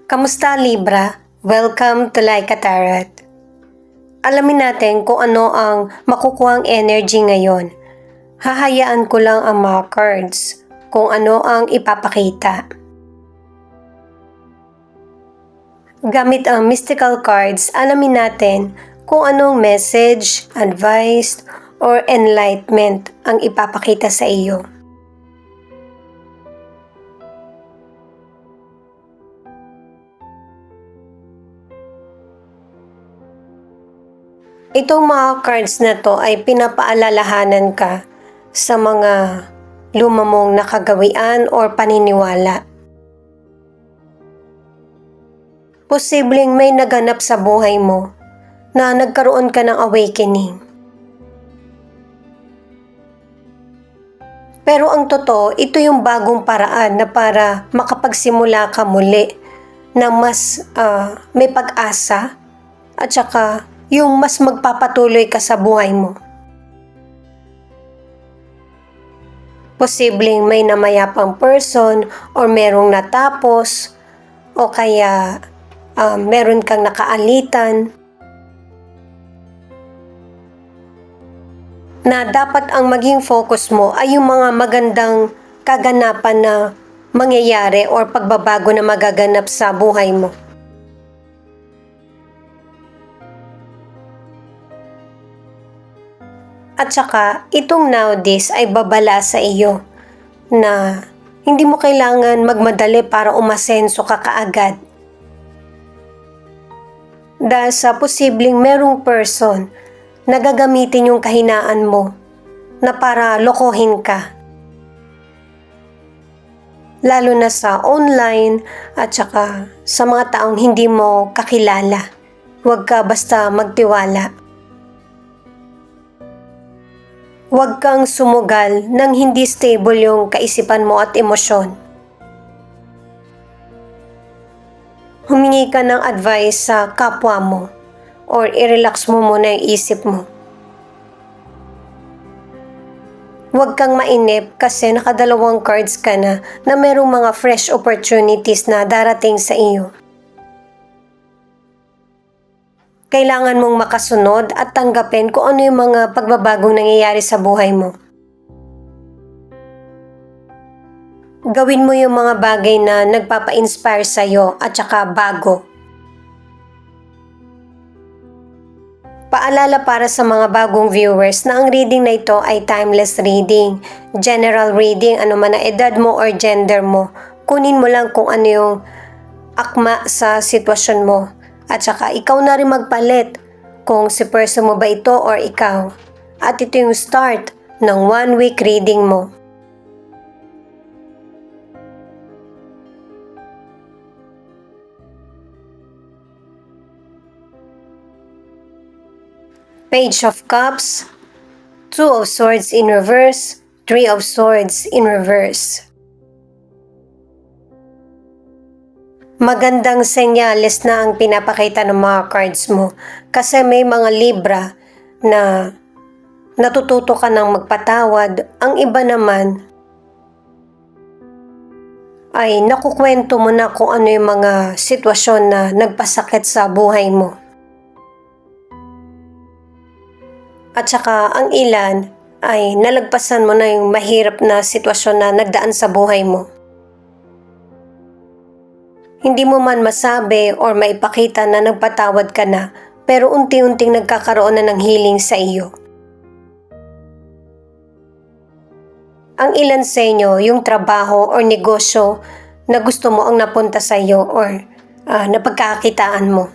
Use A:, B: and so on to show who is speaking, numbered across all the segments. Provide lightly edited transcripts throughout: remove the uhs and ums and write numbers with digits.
A: Kamusta Libra? Welcome to Laika Tarot. Alamin natin kung ano ang makukuhang energy ngayon. Hahayaan ko lang ang mga cards kung ano ang ipapakita. Gamit ang mystical cards, alamin natin kung anong message, advice, or enlightenment ang ipapakita sa iyo. Itong mga cards na to ay pinapaalalahanan ka sa mga luma mong nakagawian or paniniwala. Posibleng may naganap sa buhay mo na nagkaroon ka ng awakening. Pero ang totoo, ito yung bagong paraan na para makapagsimula ka muli na mas may pag-asa at saka yung mas magpapatuloy ka sa buhay mo. Posibleng may namayapang person or merong natapos o kaya meron kang nakaalitan na dapat ang maging focus mo ay yung mga magandang kaganapan na mangyayari or pagbabago na magaganap sa buhay mo. At saka, itong nowadays ay babala sa iyo na hindi mo kailangan magmadali para umasenso ka kaagad. Dahil sa posibleng merong person na gagamitin yung kahinaan mo na para lokohin ka. Lalo na sa online at saka sa mga taong hindi mo kakilala. Huwag ka basta magtiwala. Huwag kang sumugal nang hindi stable yung kaisipan mo at emosyon. Humingi ka ng advice sa kapwa mo or i-relax mo muna yung isip mo. Huwag kang mainip kasi nakadalawang cards ka na merong mga fresh opportunities na darating sa iyo. Kailangan mong makasunod at tanggapin kung ano yung mga pagbabagong nangyayari sa buhay mo. Gawin mo yung mga bagay na nagpapa-inspire sa'yo at saka bago. Paalala para sa mga bagong viewers na ang reading na ito ay timeless reading, general reading, ano man ang edad mo or gender mo. Kunin mo lang kung ano yung akma sa sitwasyon mo. At saka ikaw na rin magpalit kung si person mo ba ito or ikaw. At ito yung start ng 1 week reading mo. Page of Cups, 2 of Swords in reverse, 3 of Swords in reverse. Magandang senyales na ang pinapakita ng mga cards mo kasi may mga Libra na natututo ka ng magpatawad. Ang iba naman ay nakukwento mo na kung ano yung mga sitwasyon na nagpasakit sa buhay mo. At saka ang ilan ay nalagpasan mo na yung mahirap na sitwasyon na nagdaan sa buhay mo. Hindi mo man masabi or maipakita na nagpatawad ka na, pero unti-unting nagkakaroon na ng healing sa iyo. Ang ilan sa inyo, yung trabaho or negosyo na gusto mo ang napunta sa iyo or napagkakakitaan mo.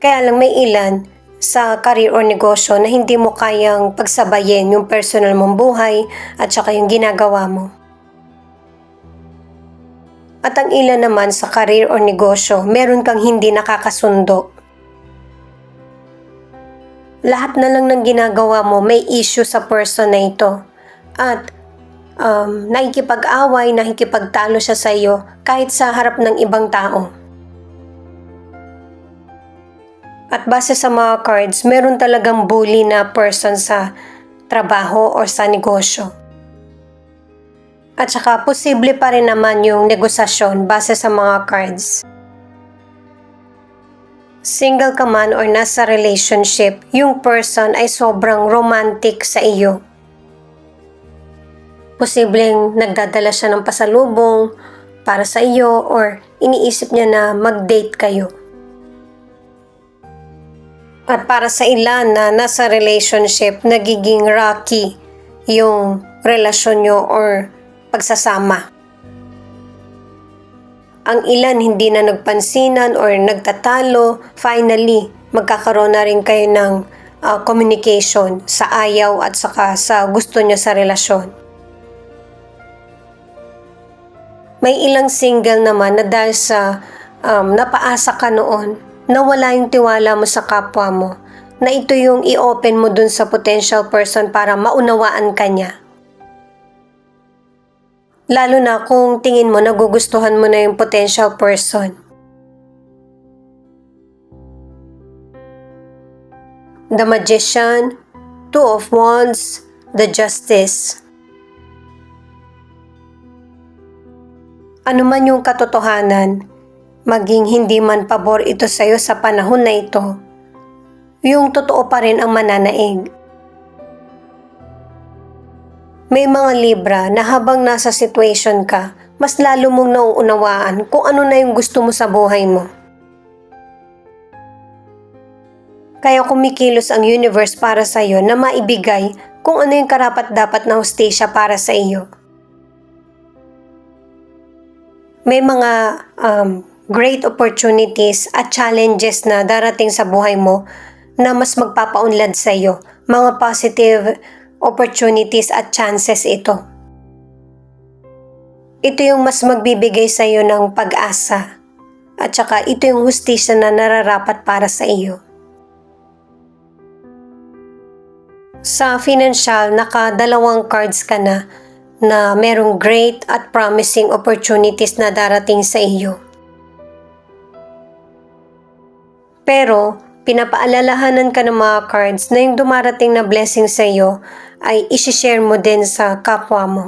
A: Kaya lang may ilan sa career or negosyo na hindi mo kayang pagsabayin yung personal mong buhay at saka yung ginagawa mo. At ang ilan naman sa career o negosyo, meron kang hindi nakakasundo. Lahat na lang ng ginagawa mo, may issue sa person na ito. At nakikipag-away, nakikipagtalo siya sa iyo kahit sa harap ng ibang tao. At base sa mga cards, meron talagang bully na person sa trabaho o sa negosyo. At saka posible pa rin naman yung negosasyon base sa mga cards. Single ka man or nasa relationship, yung person ay sobrang romantic sa iyo. Posibleng nagdadala siya ng pasalubong para sa iyo or iniisip niya na mag-date kayo. At para sa ilan na nasa relationship, nagiging rocky yung relasyon nyo or pagsasama. Ang ilan hindi na nagpansinan or nagtatalo, finally, magkakaroon na rin kayo ng communication sa ayaw at saka sa gusto nyo sa relasyon. May ilang single naman na dahil sa napaasa ka noon, nawala yung tiwala mo sa kapwa mo, na ito yung i-open mo dun sa potential person para maunawaan ka niya. Lalo na kung tingin mo nagugustuhan mo na yung potential person. The Magician, Two of Wands, The Justice. Ano man yung katotohanan, maging hindi man pabor ito sa'yo sa panahon na ito, yung totoo pa rin ang mananaig. May mga Libra na habang nasa situation ka, mas lalo mong nauunawaan kung ano na yung gusto mo sa buhay mo. Kaya kumikilos ang universe para sa iyo na maibigay kung ano yung karapat-dapat na hustisya para sa iyo. May mga great opportunities at challenges na darating sa buhay mo na mas magpapaunlad sa iyo. Mga positive opportunities at chances ito. Ito yung mas magbibigay sa iyo ng pag-asa at saka ito yung hustisya na nararapat para sa iyo. Sa financial, naka-2 cards ka na merong great at promising opportunities na darating sa iyo. Pero, pinapaalalahanan ka ng mga cards na yung dumarating na blessing sa iyo ay isi-share mo din sa kapwa mo.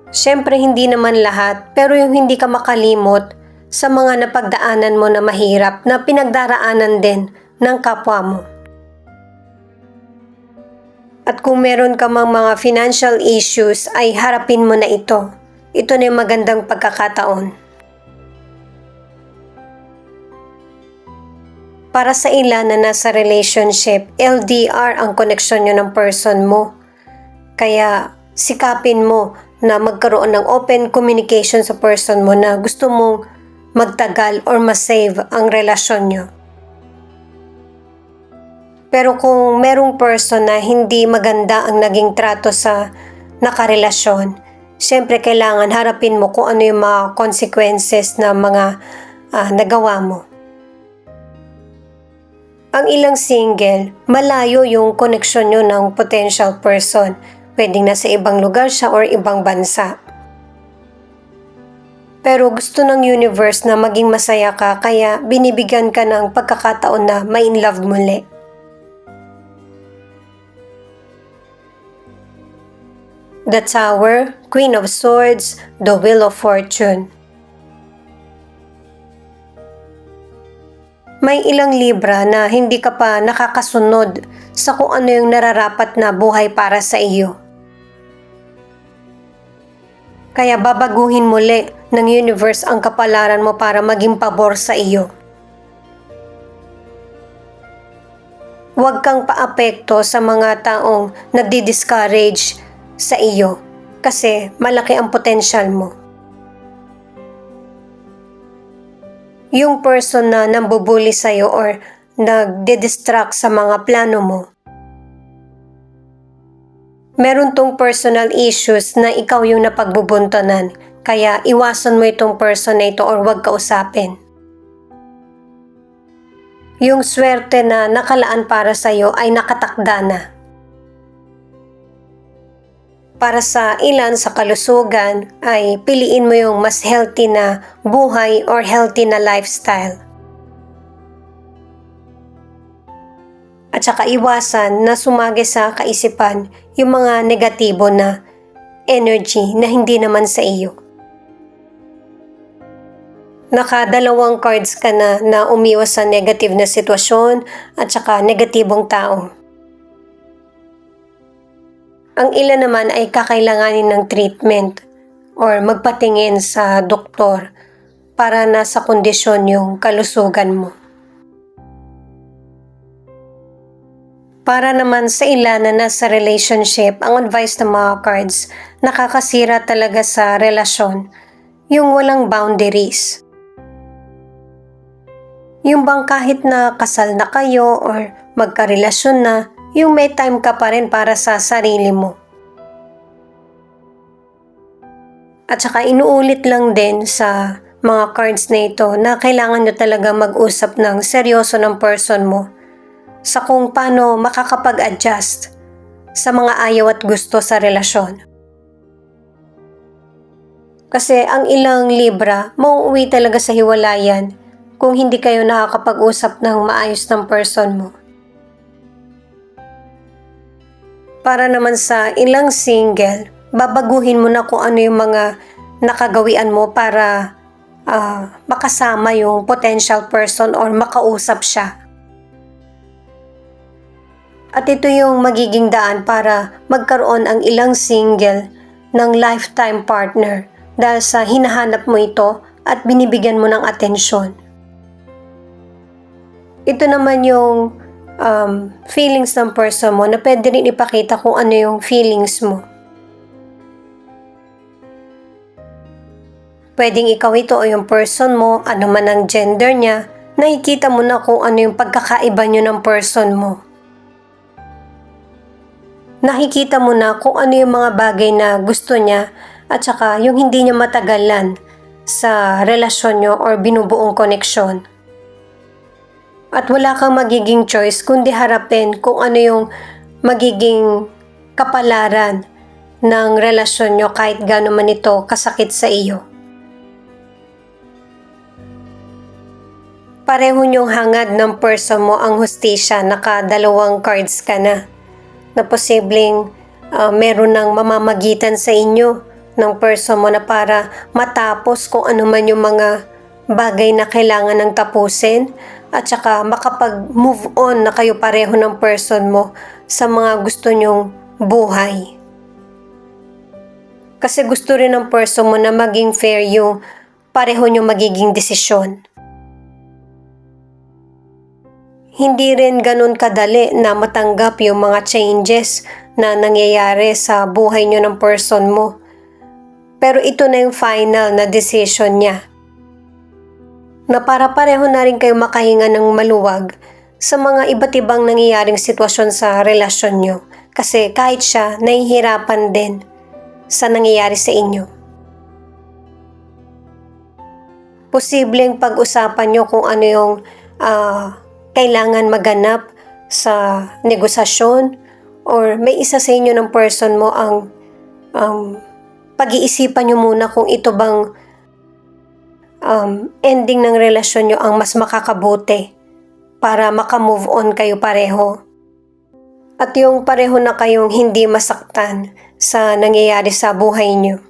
A: Siyempre hindi naman lahat, pero yung hindi ka makalimot sa mga napagdaanan mo na mahirap na pinagdaraanan din ng kapwa mo. At kung meron ka mang mga financial issues ay harapin mo na ito. Ito na yung magandang pagkakataon. Para sa ilan na nasa relationship, LDR ang koneksyon nyo ng person mo. Kaya sikapin mo na magkaroon ng open communication sa person mo na gusto mong magtagal or masave ang relasyon nyo. Pero kung merong person na hindi maganda ang naging trato sa nakarelasyon, syempre kailangan harapin mo kung ano yung mga consequences na mga nagawa mo. Ang ilang single, malayo yung koneksyon nyo ng potential person. Pwedeng nasa ibang lugar siya or ibang bansa. Pero gusto ng universe na maging masaya ka kaya binibigyan ka ng pagkakataon na ma-in love muli. The Tower, Queen of Swords, The Wheel of Fortune. May ilang Libra na hindi ka pa nakakasunod sa kung ano yung nararapat na buhay para sa iyo. Kaya babaguhin muli ng universe ang kapalaran mo para maging pabor sa iyo. Huwag kang paapekto sa mga taong nagdi-discourage sa iyo kasi malaki ang potensyal mo. Yung person na nambubuli sa'yo or nagde-distract sa mga plano mo, meron tong personal issues na ikaw yung napagbubuntanan, kaya iwasan mo itong person na ito or huwag kausapin. Yung swerte na nakalaan para sa'yo ay nakatakda na. Para sa ilan sa kalusugan ay piliin mo yung mas healthy na buhay or healthy na lifestyle. At saka iwasan na sumagi sa kaisipan yung mga negatibo na energy na hindi naman sa iyo. Nakadalawang cards ka na umiwas sa negative na sitwasyon at saka negatibong tao. Ang ilan naman ay kakailanganin ng treatment or magpatingin sa doktor para nasa kondisyon yung kalusugan mo. Para naman sa ilan na nasa relationship, ang advice ng mga cards, nakakasira talaga sa relasyon, yung walang boundaries. Yung bang kahit na kasal na kayo or magkarelasyon na, yung may time ka pa rin para sa sarili mo. At saka inuulit lang din sa mga cards na ito na kailangan nyo talaga mag-usap ng seryoso ng person mo sa kung paano makakapag-adjust sa mga ayaw at gusto sa relasyon. Kasi ang ilang Libra, mauuwi talaga sa hiwalayan kung hindi kayo nakakapag-usap ng maayos ng person mo. Para naman sa ilang single, babaguhin mo na kung ano yung mga nakagawian mo para makasama yung potential person or makausap siya. At ito yung magiging daan para magkaroon ang ilang single ng lifetime partner dahil sa hinahanap mo ito at binibigyan mo ng atensyon. Ito naman yung feelings ng person mo na pwede rin ipakita kung ano yung feelings mo. Pwedeng ikaw ito o yung person mo, ano man ang gender niya, nakikita mo na kung ano yung pagkakaiba nyo ng person mo. Nakikita mo na kung ano yung mga bagay na gusto niya at saka yung hindi niya matagalan sa relasyon nyo or binubuong koneksyon. At wala kang magiging choice kundi harapin kung ano yung magiging kapalaran ng relasyon nyo kahit gaano man ito kasakit sa iyo. Pareho nyong hangad ng person mo ang hustisya, nakadalawang cards ka na posibleng meron ng mamamagitan sa inyo ng person mo na para matapos kung ano man yung mga bagay na kailangan ng tapusin at saka makapag-move on na kayo pareho ng person mo sa mga gusto nyong buhay. Kasi gusto rin ng person mo na maging fair yung pareho nyong magiging desisyon. Hindi rin ganun kadali na matanggap yung mga changes na nangyayari sa buhay nyo ng person mo. Pero ito na yung final na decision niya. Na para pareho na rin kayo makahinga ng maluwag sa mga iba't ibang nangyayaring sitwasyon sa relasyon nyo. Kasi kahit siya, nahihirapan din sa nangyayari sa inyo. Posibleng pag-usapan nyo kung ano yung kailangan maganap sa negosasyon or may isa sa inyo ng person mo ang pag-iisipan nyo muna kung ito bang ending ng relasyon nyo ang mas makakabuti para makamove on kayo pareho. At yung pareho na kayong hindi masaktan sa nangyayari sa buhay nyo.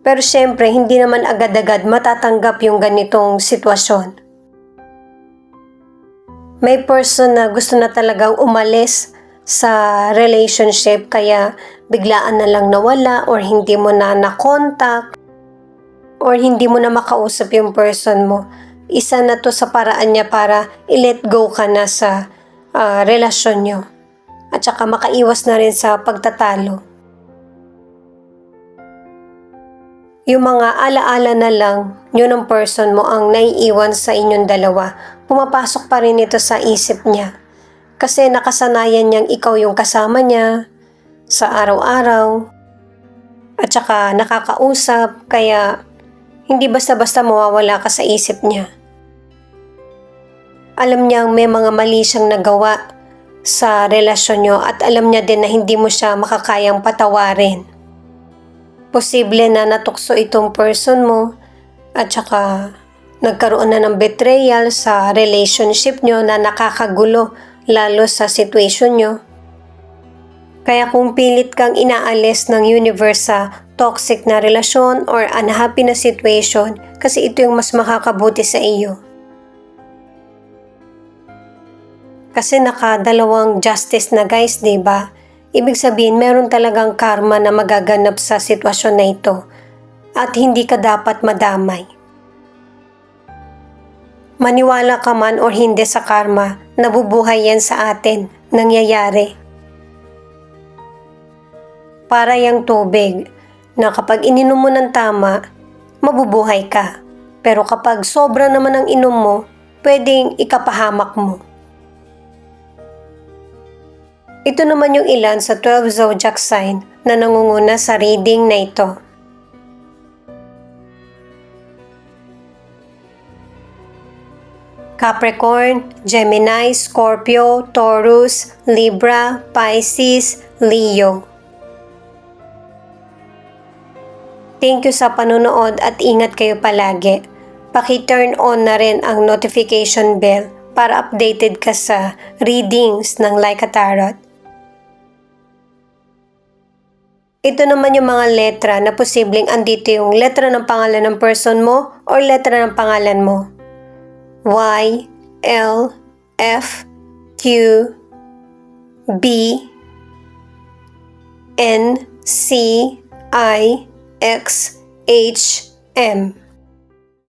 A: Pero syempre, hindi naman agad-agad matatanggap yung ganitong sitwasyon. May person na gusto na talagang umalis sa relationship kaya biglaan na lang nawala or hindi mo na na-contact or hindi mo na makausap yung person mo. Isa na to sa paraan niya para i-let go ka na sa relasyon nyo at saka makaiwas na rin sa pagtatalo. Yung mga alaala na lang nyo ng person mo ang naiiwan sa inyong dalawa, pumapasok pa rin ito sa isip niya. Kasi nakasanayan niyang ikaw yung kasama niya sa araw-araw at saka nakakausap kaya hindi basta-basta mawawala ka sa isip niya. Alam niyang may mga mali siyang nagawa sa relasyon niyo at alam niya din na hindi mo siya makakayang patawarin. Posible na natukso itong person mo at saka nagkaroon na ng betrayal sa relationship niyo na nakakagulo lalo sa situation niyo. Kaya kung pilit kang inaalis ng universe sa toxic na relasyon or unhappy na situation, kasi ito yung mas makakabuti sa iyo. Kasi nakadalawang justice na guys, diba? Ibig sabihin, meron talagang karma na magaganap sa sitwasyon na ito at hindi ka dapat madamay. Maniwala ka man o hindi sa karma, nabubuhay yan sa atin, nangyayari. Para yung tubig na kapag ininom mo ng tama, mabubuhay ka. Pero kapag sobra naman ang inom mo, pwedeng ikapahamak mo. Ito naman yung ilan sa 12 zodiac sign na nangunguna sa reading na ito. Capricorn, Gemini, Scorpio, Taurus, Libra, Pisces, Leo. Thank you sa panonood at ingat kayo palagi. Paki-turn on na rin ang notification bell para updated ka sa readings ng Like a Tarot. Ito naman yung mga letra na posibleng andito yung letra ng pangalan ng person mo or letra ng pangalan mo. Y, L, F, Q, B, N, C, I, X, H, M.